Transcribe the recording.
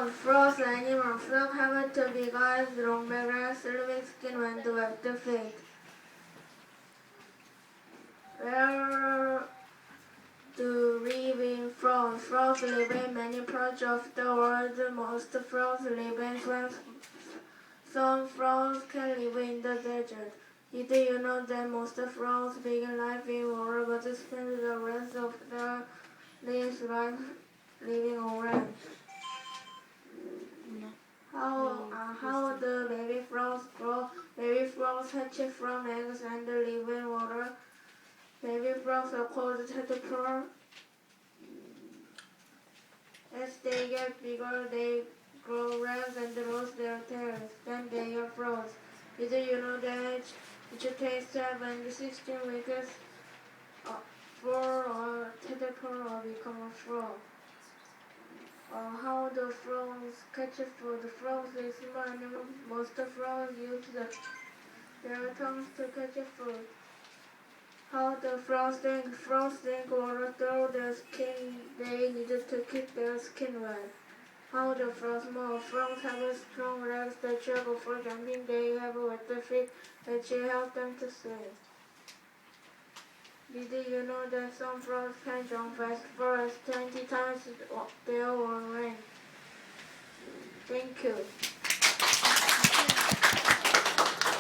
Frogs animals. Frogs have two big eyes, long back legs, living skin, and webbed feet. Where do living frogs? Frogs live in many parts of the world. Most frogs live in swamps. Some frogs can live in the desert. Did you know that most frogs begin life in water but spend the rest of their lives living on land? How do baby frogs grow? Baby frogs hatch from eggs and live in water. Baby frogs are called tadpoles. As they get bigger, they grow legs and lose their tails. Then they are frogs. Did you know that it takes 7 and 16 weeks for a tadpole to become a frog? How do frogs catch food? Frogs are small animals. Most frogs use their tongues to catch food. How do frogs drink? Frogs drink water through their skin. They need to keep their skin wet. How do frogs move? Frogs have strong legs that travel for jumping. They have wet feet which help them to swim. Did you know that some frogs can jump as far as 20 times their own length? Thank you.